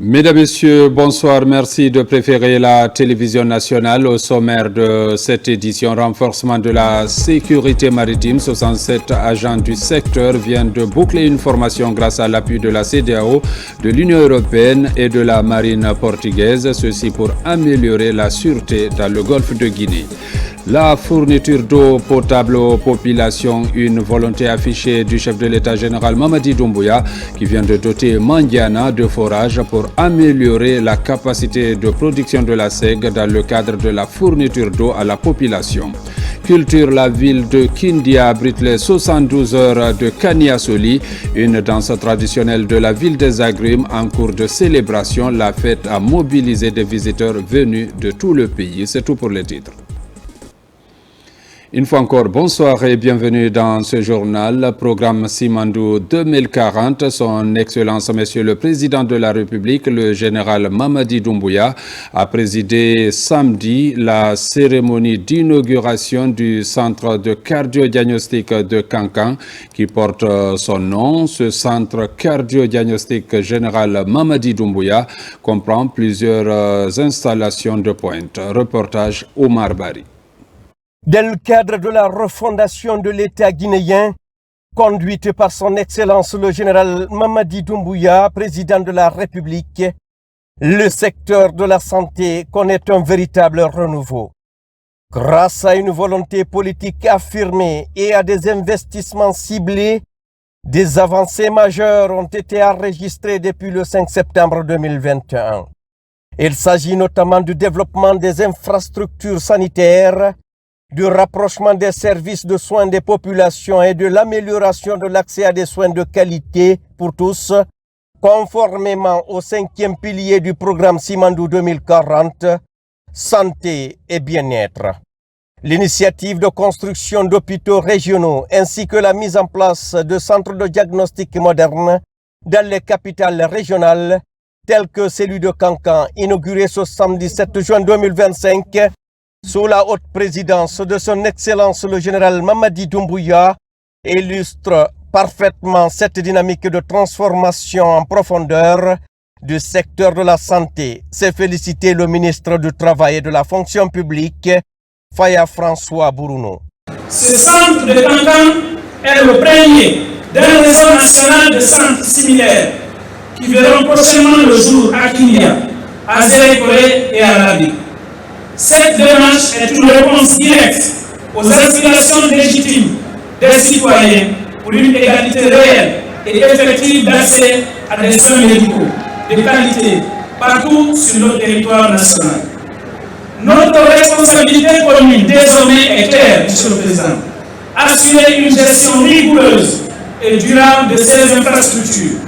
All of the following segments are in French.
Mesdames, Messieurs, bonsoir. Merci de préférer la télévision nationale. Au sommaire de cette édition, renforcement de la sécurité maritime. 67 agents du secteur viennent de boucler une formation grâce à l'appui de la CEDEAO, de l'Union européenne et de la marine portugaise. Ceci pour améliorer la sûreté dans le golfe de Guinée. La fourniture d'eau potable aux populations, une volonté affichée du chef de l'État général Mamadi Doumbouya qui vient de doter Mandiana de forages pour améliorer la capacité de production de la SEG dans le cadre de la fourniture d'eau à la population. Culture, la ville de Kindia abrite les 72 heures de Kaniasoli, une danse traditionnelle de la ville des Agrumes en cours de célébration. La fête a mobilisé des visiteurs venus de tout le pays. C'est tout pour les titres. Une fois encore, bonsoir et bienvenue dans ce journal. Programme Simandou 2040, son Excellence Monsieur le Président de la République, le général Mamadi Doumbouya, a présidé samedi la cérémonie d'inauguration du centre de cardio-diagnostic de Kankan qui porte son nom. Ce centre cardio-diagnostic général Mamadi Doumbouya comprend plusieurs installations de pointe. Reportage Omar Bari. Dans le cadre de la refondation de l'État guinéen, conduite par son Excellence le général Mamadi Doumbouya, président de la République, le secteur de la santé connaît un véritable renouveau. Grâce à une volonté politique affirmée et à des investissements ciblés, des avancées majeures ont été enregistrées depuis le 5 septembre 2021. Il s'agit notamment du développement des infrastructures sanitaires, du rapprochement des services de soins des populations et de l'amélioration de l'accès à des soins de qualité pour tous, conformément au 5e pilier du programme Simandou 2040, santé et bien-être. L'initiative de construction d'hôpitaux régionaux ainsi que la mise en place de centres de diagnostic modernes dans les capitales régionales, telles que celui de Kankan, inauguré ce samedi 7 juin 2025, sous la haute présidence de son Excellence le général Mamadi Doumbouya, illustre parfaitement cette dynamique de transformation en profondeur du secteur de la santé. C'est féliciter le ministre du Travail et de la Fonction publique, Faya François Bourouno. Ce centre de Kankan est le premier d'un réseau national de centres similaires qui verront prochainement le jour à Kindia, à Zérékoré et à Labi. Cette démarche est une réponse directe aux aspirations légitimes des citoyens pour une égalité réelle et effective d'accès à des soins médicaux de qualité partout sur notre territoire national. Notre responsabilité commune désormais est claire, Monsieur le Président. Assurer une gestion rigoureuse et durable de ces infrastructures,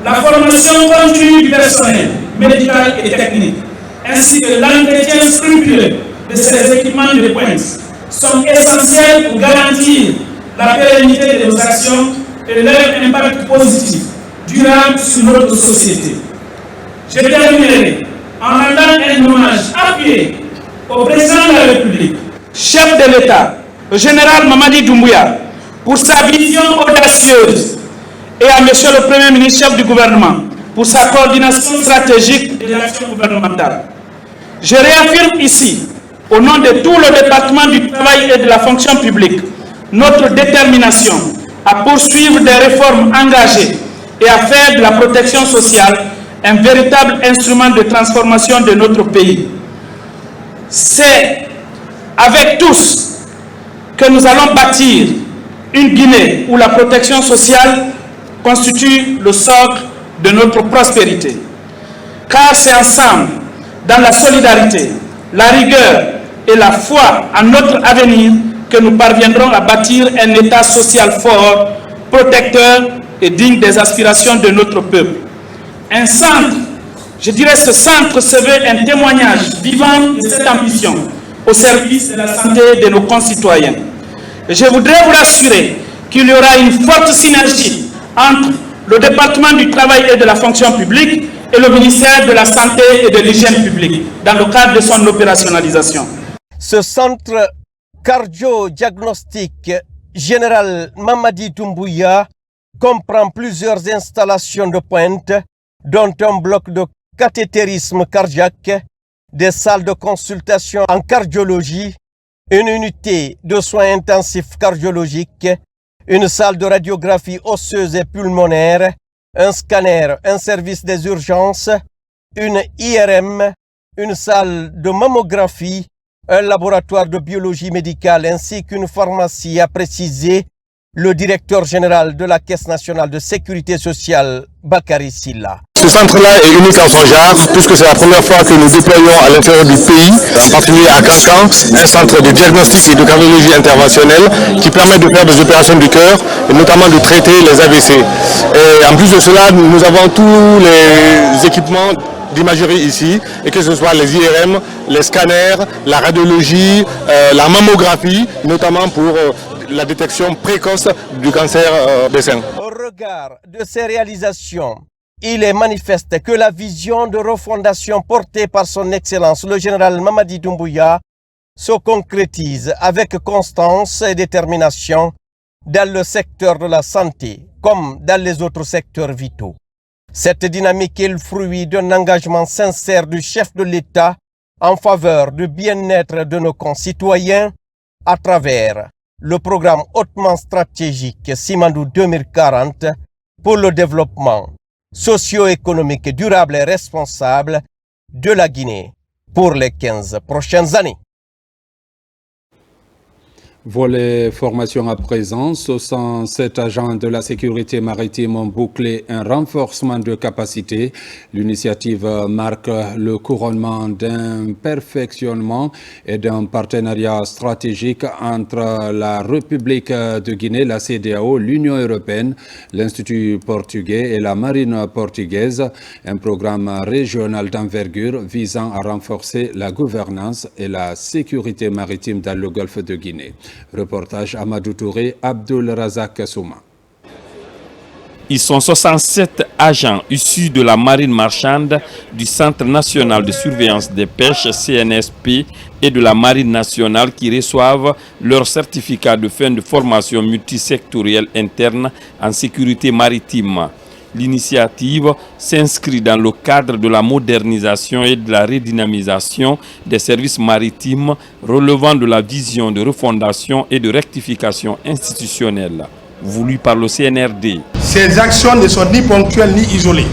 la formation continue du personnel médical et technique, ainsi que l'entretien scrupuleux de ces équipements de pointe sont essentiels pour garantir la pérennité de nos actions et leur impact positif, durable sur notre société. Je terminerai en rendant un hommage appuyé au président de la République, chef de l'État, le général Mamadi Doumbouya, pour sa vision audacieuse, et à monsieur le Premier ministre, chef du gouvernement, pour sa coordination stratégique de l'action gouvernementale. Je réaffirme ici, au nom de tout le département du travail et de la fonction publique, notre détermination à poursuivre des réformes engagées et à faire de la protection sociale un véritable instrument de transformation de notre pays. C'est avec tous que nous allons bâtir une Guinée où la protection sociale constitue le socle de notre prospérité. Car c'est ensemble, dans la solidarité, la rigueur et la foi en notre avenir que nous parviendrons à bâtir un État social fort, protecteur et digne des aspirations de notre peuple. Un centre, je dirais ce centre se veut un témoignage vivant de cette ambition au service de la santé de nos concitoyens. Et je voudrais vous rassurer qu'il y aura une forte synergie entre le département du travail et de la fonction publique et le ministère de la Santé et de l'Hygiène publique, dans le cadre de son opérationnalisation. Ce centre cardio-diagnostic général Mamadi Doumbouya comprend plusieurs installations de pointe, dont un bloc de cathétérisme cardiaque, des salles de consultation en cardiologie, une unité de soins intensifs cardiologiques, une salle de radiographie osseuse et pulmonaire, un scanner, un service des urgences, une IRM, une salle de mammographie, un laboratoire de biologie médicale ainsi qu'une pharmacie, a précisé le directeur général de la Caisse nationale de sécurité sociale, Bakary Silla. Ce centre-là est unique en son genre, puisque c'est la première fois que nous déployons à l'intérieur du pays, en particulier à Kankan, un centre de diagnostic et de cardiologie interventionnelle qui permet de faire des opérations du cœur et notamment de traiter les AVC. Et en plus de cela, nous avons tous les équipements d'imagerie ici, et que ce soit les IRM, les scanners, la radiologie, la mammographie, notamment pour la détection précoce du cancer des seins. Au regard de ces réalisations, il est manifeste que la vision de refondation portée par son Excellence le général Mamadi Doumbouya se concrétise avec constance et détermination dans le secteur de la santé comme dans les autres secteurs vitaux. Cette dynamique est le fruit d'un engagement sincère du chef de l'État en faveur du bien-être de nos concitoyens à travers le programme hautement stratégique Simandou 2040 pour le développement socio-économique durable et responsable de la Guinée pour les 15 prochaines années. Volet formation à présent, 67 agents de la sécurité maritime ont bouclé un renforcement de capacité. L'initiative marque le couronnement d'un perfectionnement et d'un partenariat stratégique entre la République de Guinée, la CEDEAO, l'Union européenne, l'Institut portugais et la marine portugaise. Un programme régional d'envergure visant à renforcer la gouvernance et la sécurité maritime dans le golfe de Guinée. Reportage Amadou Touré, Abdul Razak Souma. Ils sont 67 agents issus de la marine marchande, du Centre national de surveillance des pêches CNSP et de la marine nationale qui reçoivent leur certificat de fin de formation multisectorielle interne en sécurité maritime. L'initiative s'inscrit dans le cadre de la modernisation et de la redynamisation des services maritimes relevant de la vision de refondation et de rectification institutionnelle voulue par le CNRD. Ces actions ne sont ni ponctuelles ni isolées.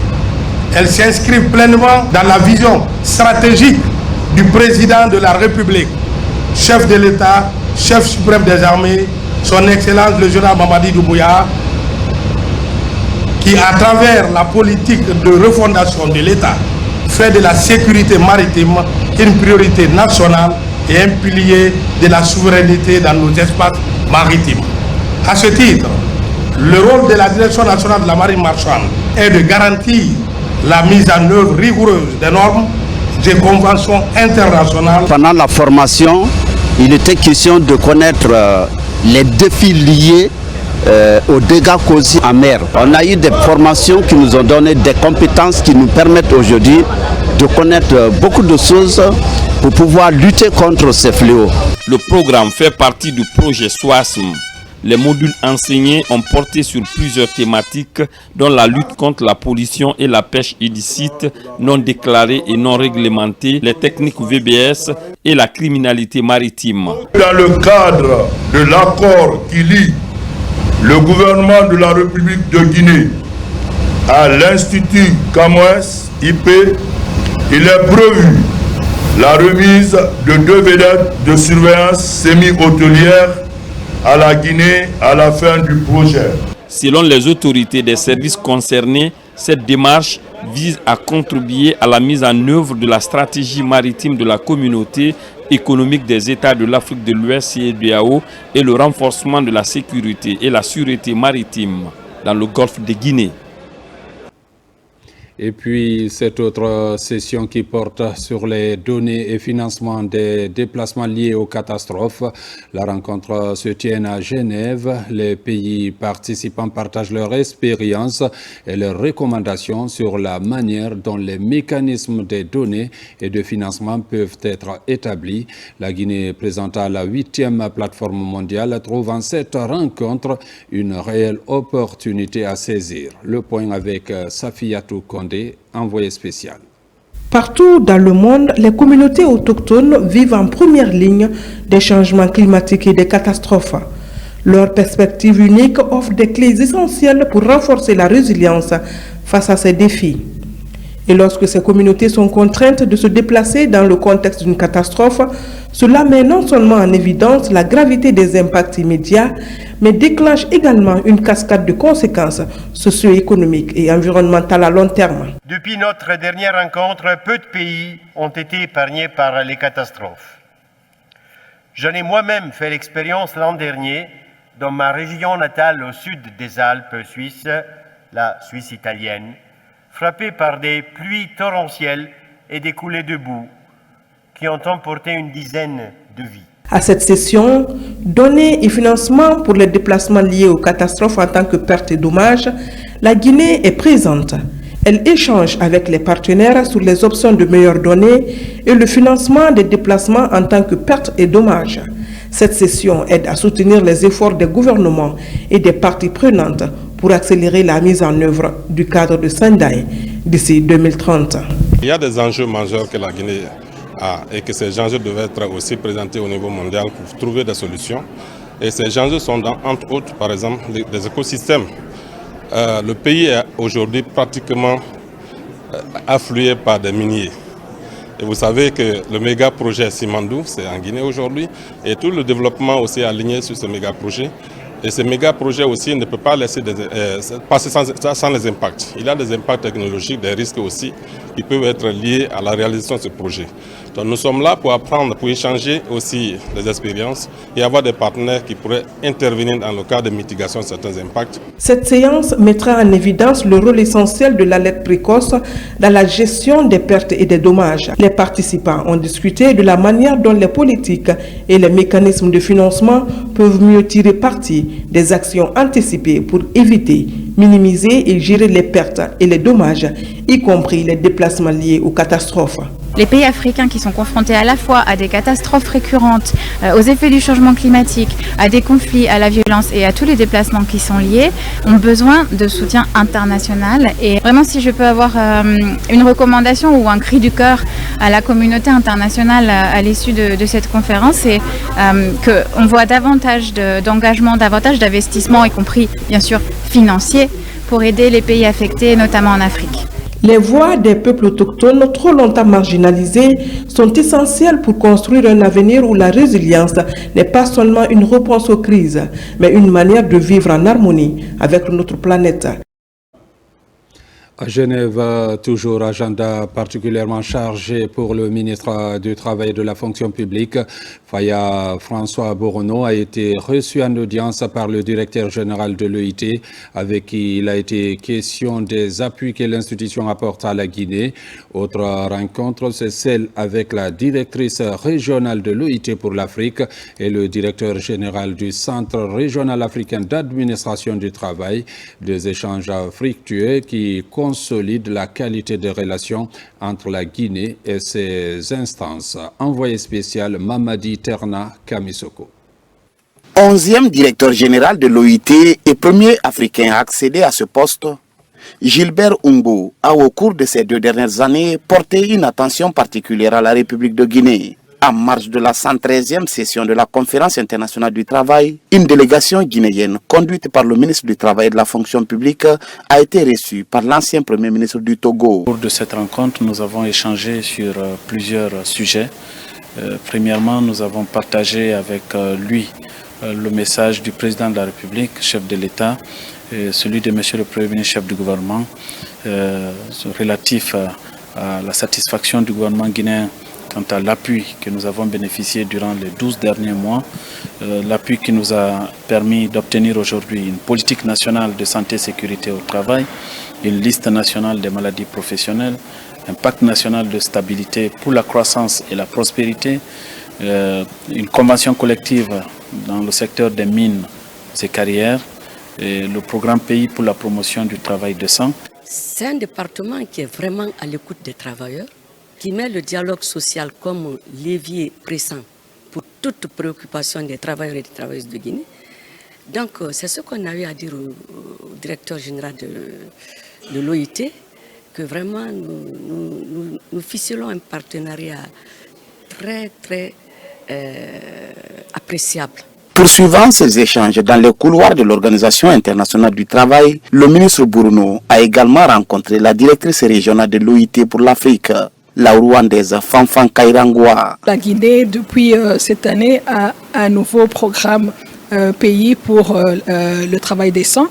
Elles s'inscrivent pleinement dans la vision stratégique du président de la République, chef de l'État, chef suprême des armées, son Excellence le général Mamadi Doumbouya, qui, à travers la politique de refondation de l'État, fait de la sécurité maritime une priorité nationale et un pilier de la souveraineté dans nos espaces maritimes. À ce titre, le rôle de la Direction nationale de la marine marchande est de garantir la mise en œuvre rigoureuse des normes, des conventions internationales. Pendant la formation, il était question de connaître les défis liés aux dégâts causés en mer. On a eu des formations qui nous ont donné des compétences qui nous permettent aujourd'hui de connaître beaucoup de choses pour pouvoir lutter contre ces fléaux. Le programme fait partie du projet SOASM. Les modules enseignés ont porté sur plusieurs thématiques dont la lutte contre la pollution et la pêche illicite, non déclarée et non réglementée, les techniques VBS et la criminalité maritime. Dans le cadre de l'accord qui lie le gouvernement de la République de Guinée à l'Institut Camões IP, il est prévu la remise de 2 vedettes de surveillance semi-hôtelière à la Guinée à la fin du projet. Selon les autorités des services concernés, cette démarche vise à contribuer à la mise en œuvre de la stratégie maritime de la communauté économique des États de l'Afrique de l'Ouest CEDEAO et le renforcement de la sécurité et la sûreté maritime dans le golfe de Guinée. Et puis, cette autre session qui porte sur les données et financement des déplacements liés aux catastrophes. La rencontre se tient à Genève. Les pays participants partagent leur expérience et leurs recommandations sur la manière dont les mécanismes des données et de financement peuvent être établis. La Guinée présenta la 8e plateforme mondiale, trouvant cette rencontre une réelle opportunité à saisir. Le point avec Safiatou Kondé, envoyé spécial. Partout dans le monde, les communautés autochtones vivent en première ligne des changements climatiques et des catastrophes. Leur perspective unique offre des clés essentielles pour renforcer la résilience face à ces défis. Et lorsque ces communautés sont contraintes de se déplacer dans le contexte d'une catastrophe, cela met non seulement en évidence la gravité des impacts immédiats, mais déclenche également une cascade de conséquences socio-économiques et environnementales à long terme. Depuis notre dernière rencontre, peu de pays ont été épargnés par les catastrophes. J'en ai moi-même fait l'expérience l'an dernier dans ma région natale au sud des Alpes suisses, la Suisse italienne, frappée par des pluies torrentielles et des coulées de boue qui ont emporté une dizaine de vies. À cette session, données et financements pour les déplacements liés aux catastrophes en tant que pertes et dommages, la Guinée est présente. Elle échange avec les partenaires sur les options de meilleures données et le financement des déplacements en tant que pertes et dommages. Cette session aide à soutenir les efforts des gouvernements et des parties prenantes pour accélérer la mise en œuvre du cadre de Sendai d'ici 2030. Il y a des enjeux majeurs que la Guinée a et que ces enjeux devaient être aussi présentés au niveau mondial pour trouver des solutions. Et ces enjeux sont entre autres, par exemple, des écosystèmes. Le pays est aujourd'hui pratiquement afflué par des miniers. Et vous savez que le méga projet Simandou, c'est en Guinée aujourd'hui, et tout le développement aussi est aligné sur ce méga projet. Et ce méga projet aussi ne peut pas laisser passer sans les impacts. Il y a des impacts technologiques, des risques aussi qui peuvent être liés à la réalisation de ce projet. Donc nous sommes là pour apprendre, pour échanger aussi des expériences et avoir des partenaires qui pourraient intervenir dans le cadre de mitigation de certains impacts. Cette séance mettra en évidence le rôle essentiel de l'alerte précoce dans la gestion des pertes et des dommages. Les participants ont discuté de la manière dont les politiques et les mécanismes de financement peuvent mieux tirer parti des actions anticipées pour éviter, minimiser et gérer les pertes et les dommages, y compris les déplacements liés aux catastrophes. Les pays africains qui sont confrontés à la fois à des catastrophes récurrentes, aux effets du changement climatique, à des conflits, à la violence et à tous les déplacements qui sont liés, ont besoin de soutien international. Et vraiment, si je peux avoir une recommandation ou un cri du cœur à la communauté internationale à l'issue de cette conférence, c'est qu'on voit davantage d'engagement, davantage d'investissement, y compris bien sûr financiers, pour aider les pays affectés, notamment en Afrique. Les voix des peuples autochtones trop longtemps marginalisés sont essentielles pour construire un avenir où la résilience n'est pas seulement une réponse aux crises, mais une manière de vivre en harmonie avec notre planète. À Genève, toujours agenda particulièrement chargé pour le ministre du Travail et de la Fonction publique. Faya François Borono a été reçu en audience par le directeur général de l'OIT, avec qui il a été question des appuis que l'institution apporte à la Guinée. Autre rencontre, c'est celle avec la directrice régionale de l'OIT pour l'Afrique et le directeur général du Centre régional africain d'administration du travail. Des échanges fructueux qui consolide la qualité des relations entre la Guinée et ses instances. Envoyé spécial Mamadi Terna Kamisoko. 11e directeur général de l'OIT et premier africain à accéder à ce poste, Gilbert Umbo a au cours de ces 2 dernières années porté une attention particulière à la République de Guinée. En marge de la 113e session de la Conférence internationale du travail, une délégation guinéenne conduite par le ministre du Travail et de la Fonction publique a été reçue par l'ancien Premier ministre du Togo. Au cours de cette rencontre, nous avons échangé sur plusieurs sujets. Premièrement, nous avons partagé avec lui le message du président de la République, chef de l'État, et celui de monsieur le Premier ministre, chef du gouvernement, relatif à la satisfaction du gouvernement guinéen quant à l'appui que nous avons bénéficié durant les 12 derniers mois, l'appui qui nous a permis d'obtenir aujourd'hui une politique nationale de santé et sécurité au travail, une liste nationale des maladies professionnelles, un pacte national de stabilité pour la croissance et la prospérité, une convention collective dans le secteur des mines et carrières, et le programme pays pour la promotion du travail décent. C'est un département qui est vraiment à l'écoute des travailleurs, qui met le dialogue social comme levier pressant pour toute préoccupation des travailleurs et des travailleuses de Guinée. Donc c'est ce qu'on a eu à dire au directeur général de l'OIT, que vraiment nous ficelons un partenariat très appréciable. Poursuivant ces échanges dans les couloirs de l'Organisation internationale du travail, le ministre Bruno a également rencontré la directrice régionale de l'OIT pour l'Afrique, la Rwandaise Fanfan Kairangwa. La Guinée, depuis cette année, a un nouveau programme pays pour le travail décent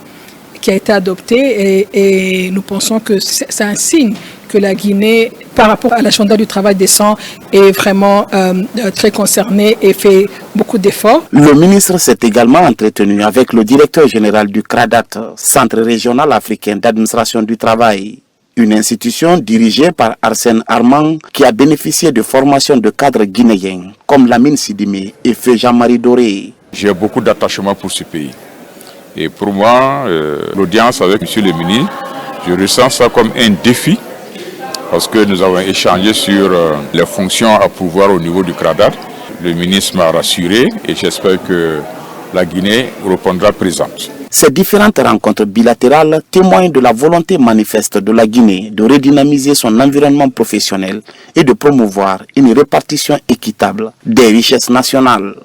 qui a été adopté et nous pensons que c'est un signe que la Guinée, par rapport à l'agenda du travail décent, est vraiment très concernée et fait beaucoup d'efforts. Le ministre s'est également entretenu avec le directeur général du CRADAT, Centre régional africain d'administration du travail, une institution dirigée par Arsène Armand qui a bénéficié de formations de cadres guinéens comme Lamine Sidimé et Feu Jean-Marie Doré. J'ai beaucoup d'attachement pour ce pays. Et pour moi, l'audience avec M. le ministre, je ressens ça comme un défi parce que nous avons échangé sur les fonctions à pouvoir au niveau du CRADAT. Le ministre m'a rassuré et j'espère que la Guinée répondra présente. Ces différentes rencontres bilatérales témoignent de la volonté manifeste de la Guinée de redynamiser son environnement professionnel et de promouvoir une répartition équitable des richesses nationales.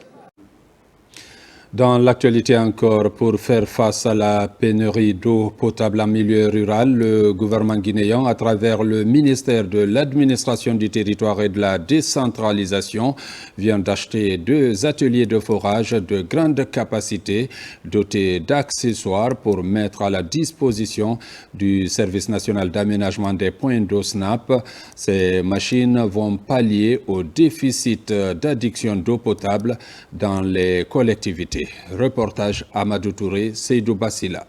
Dans l'actualité encore, pour faire face à la pénurie d'eau potable en milieu rural, le gouvernement guinéen, à travers le ministère de l'Administration du territoire et de la décentralisation, vient d'acheter 2 ateliers de forage de grande capacité dotés d'accessoires pour mettre à la disposition du Service national d'aménagement des points d'eau SNAP. Ces machines vont pallier au déficit d'addiction d'eau potable dans les collectivités. Reportage Amadou Touré, Seydou Bassila.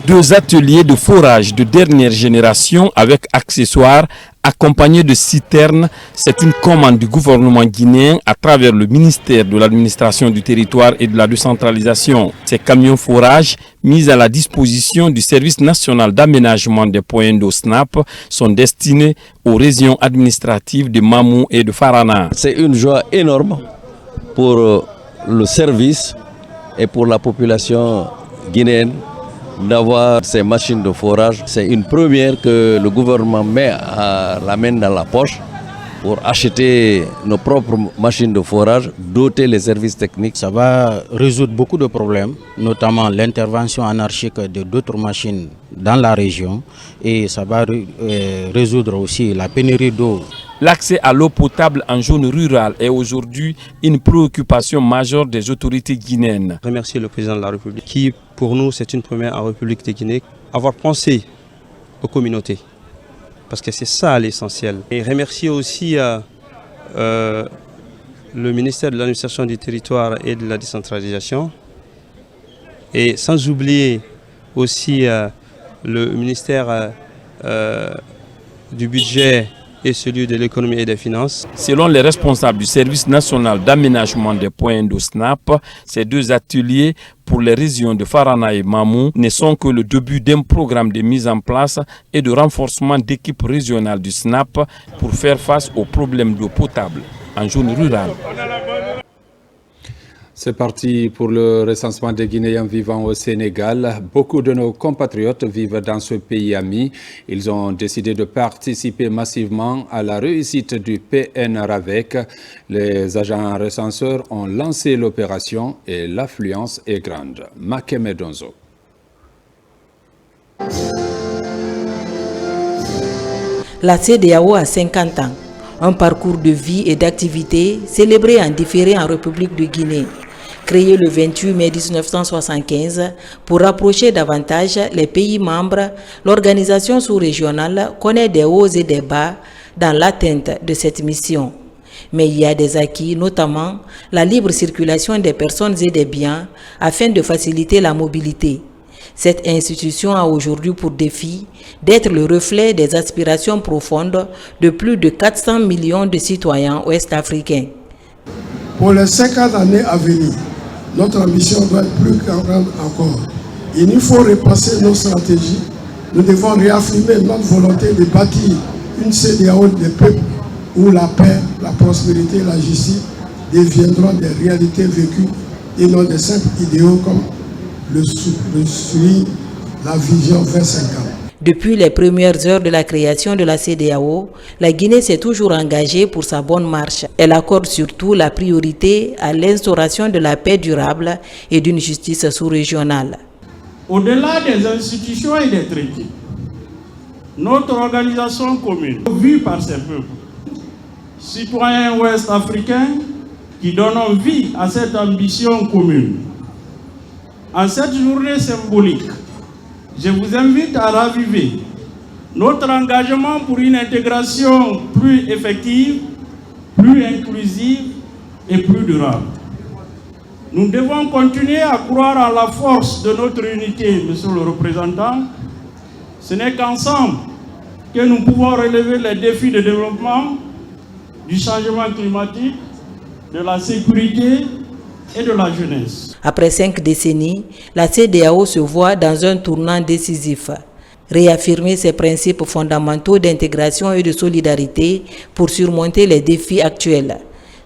2 ateliers de forage de dernière génération avec accessoires accompagnés de citernes. C'est une commande du gouvernement guinéen à travers le ministère de l'Administration du territoire et de la décentralisation. Ces camions forage mis à la disposition du Service national d'aménagement des points d'eau SNAP sont destinés aux régions administratives de Mamou et de Farana. C'est une joie énorme pour le service et pour la population guinéenne d'avoir ces machines de forage. C'est une première que le gouvernement met la main dans la poche pour acheter nos propres machines de forage, doter les services techniques. Ça va résoudre beaucoup de problèmes, notamment l'intervention anarchique de d'autres machines dans la région, et ça va résoudre aussi la pénurie d'eau. L'accès à l'eau potable en zone rurale est aujourd'hui une préoccupation majeure des autorités guinéennes. Remercier le président de la République qui, pour nous, c'est une première en République de Guinée, avoir pensé aux communautés, parce que c'est ça l'essentiel. Et remercier aussi le ministère de l'Administration du territoire et de la décentralisation, et sans oublier aussi le ministère du budget et celui de l'économie et des finances. Selon les responsables du Service national d'aménagement des points d'eau SNAP, ces 2 ateliers pour les régions de Farana et Mamou ne sont que le début d'un programme de mise en place et de renforcement d'équipes régionales du SNAP pour faire face aux problèmes d'eau potable en zone rurale. C'est parti pour le recensement des Guinéens vivant au Sénégal. Beaucoup de nos compatriotes vivent dans ce pays ami. Ils ont décidé de participer massivement à la réussite du PNRAVEC. Les agents recenseurs ont lancé l'opération et l'affluence est grande. Makeme Donzo. La CEDEAO a 50 ans. Un parcours de vie et d'activité célébré en différé en République de Guinée. Créé le 28 mai 1975 pour rapprocher davantage les pays membres, l'organisation sous-régionale connaît des hauts et des bas dans l'atteinte de cette mission. Mais il y a des acquis, notamment la libre circulation des personnes et des biens afin de faciliter la mobilité. Cette institution a aujourd'hui pour défi d'être le reflet des aspirations profondes de plus de 400 millions de citoyens ouest-africains. Pour les 50 années à venir, notre ambition doit être plus grande encore. Il nous faut repasser nos stratégies. Nous devons réaffirmer notre volonté de bâtir une CEDEAO des peuples où la paix, la prospérité et la justice deviendront des réalités vécues et non des simples idéaux comme le suit la vision 25 ans. Depuis les premières heures de la création de la CEDEAO, la Guinée s'est toujours engagée pour sa bonne marche. Elle accorde surtout la priorité à l'instauration de la paix durable et d'une justice sous-régionale. Au-delà des institutions et des traités, notre organisation commune, vue par ces peuples, citoyens ouest-africains qui donnent vie à cette ambition commune. En cette journée symbolique, je vous invite à raviver notre engagement pour une intégration plus effective, plus inclusive et plus durable. Nous devons continuer à croire en la force de notre unité, monsieur le représentant. Ce n'est qu'ensemble que nous pouvons relever les défis de développement, du changement climatique, de la sécurité et de la jeunesse. Après 5 décennies, la CEDEAO se voit dans un tournant décisif. Réaffirmer ses principes fondamentaux d'intégration et de solidarité pour surmonter les défis actuels.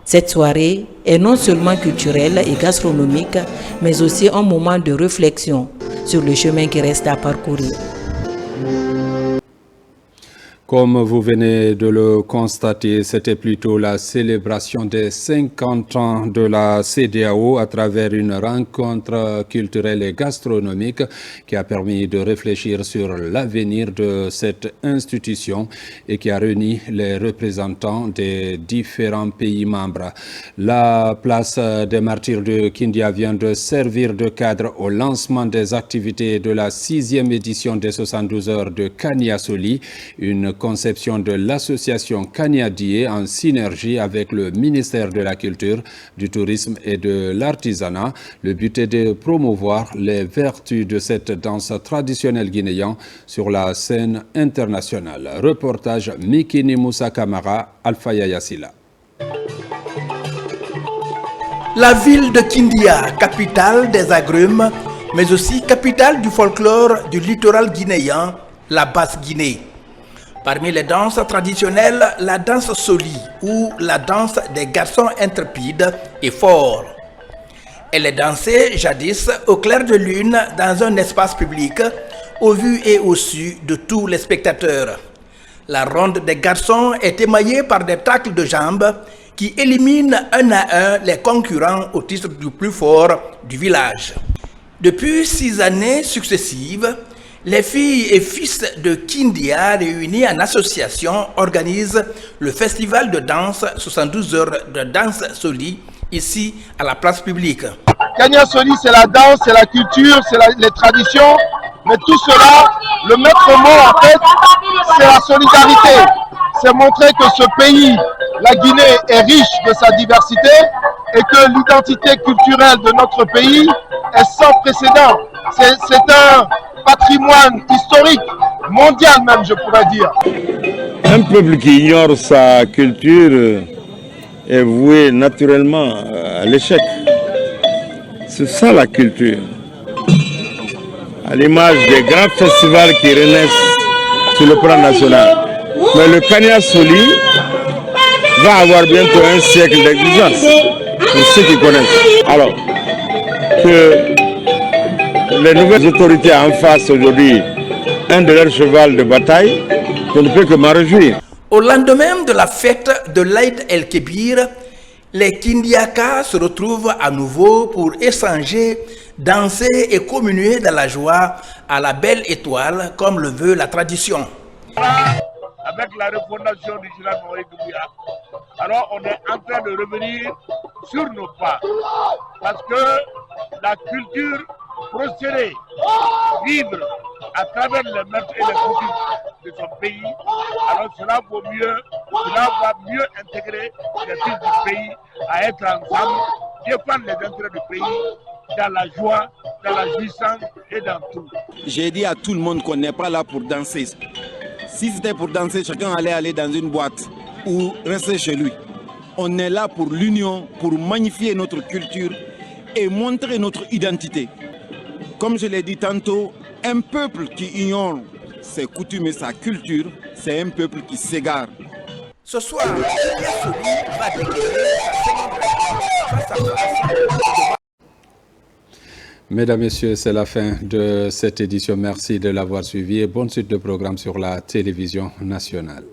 Cette soirée est non seulement culturelle et gastronomique, mais aussi un moment de réflexion sur le chemin qui reste à parcourir. Comme vous venez de le constater, c'était plutôt la célébration des 50 ans de la CEDEAO à travers une rencontre culturelle et gastronomique qui a permis de réfléchir sur l'avenir de cette institution et qui a réuni les représentants des différents pays membres. La place des martyrs de Kindia vient de servir de cadre au lancement des activités de la 6e édition des 72 heures de Kaniasoli, une conception de l'association Kaniadié en synergie avec le ministère de la Culture, du Tourisme et de l'Artisanat. Le but est de promouvoir les vertus de cette danse traditionnelle guinéenne sur la scène internationale. Reportage Mikini Moussa Kamara, Alpha Yassila. La ville de Kindia, capitale des agrumes, mais aussi capitale du folklore du littoral guinéen, la Basse-Guinée. Parmi les danses traditionnelles, la danse soli ou la danse des garçons intrépides est forte. Elle est dansée jadis au clair de lune dans un espace public, au vu et au su de tous les spectateurs. La ronde des garçons est émaillée par des tacles de jambes qui éliminent un à un les concurrents au titre du plus fort du village. Depuis 6 années successives, les filles et fils de Kindia réunis en association organisent le festival de danse 72 heures de danse soli ici à la place publique. Kaniasoli, c'est la danse, c'est la culture, c'est les traditions, mais tout cela, le maître mot en fait, c'est la solidarité. C'est montrer que ce pays, la Guinée, est riche de sa diversité et que l'identité culturelle de notre pays est sans précédent. C'est un patrimoine historique, mondial même, je pourrais dire. Un peuple qui ignore sa culture est voué naturellement à l'échec. C'est ça la culture. À l'image des grands festivals qui renaissent sur le plan national. Mais le Kaniasoli va avoir bientôt un siècle d'existence, pour ceux qui connaissent. Alors, que les nouvelles autorités en face aujourd'hui, un de leurs chevals de bataille, je ne peux que m'en réjouir. Au lendemain de la fête de l'Aïd el-Kébir, les Kindiakas se retrouvent à nouveau pour échanger, danser et communier dans la joie à la belle étoile, comme le veut la tradition. Avec la refondation du général Maurice Doumbouya, alors on est en train de revenir sur nos pas. Parce que la culture prospérer, vivre à travers les mœurs et les coutumes de son pays, alors cela va mieux intégrer les fils du pays à être ensemble, défendre les intérêts du pays dans la joie, dans la jouissance et dans tout. J'ai dit à tout le monde qu'on n'est pas là pour danser. Si c'était pour danser, chacun allait aller dans une boîte ou rester chez lui. On est là pour l'union, pour magnifier notre culture et montrer notre identité. Comme je l'ai dit tantôt, un peuple qui ignore ses coutumes et sa culture, c'est un peuple qui s'égare. Ce soir, Kaniasoli va déclarer sa célébration face à face. Mesdames, Messieurs, c'est la fin de cette édition. Merci de l'avoir suivi et bonne suite de programmes sur la télévision nationale.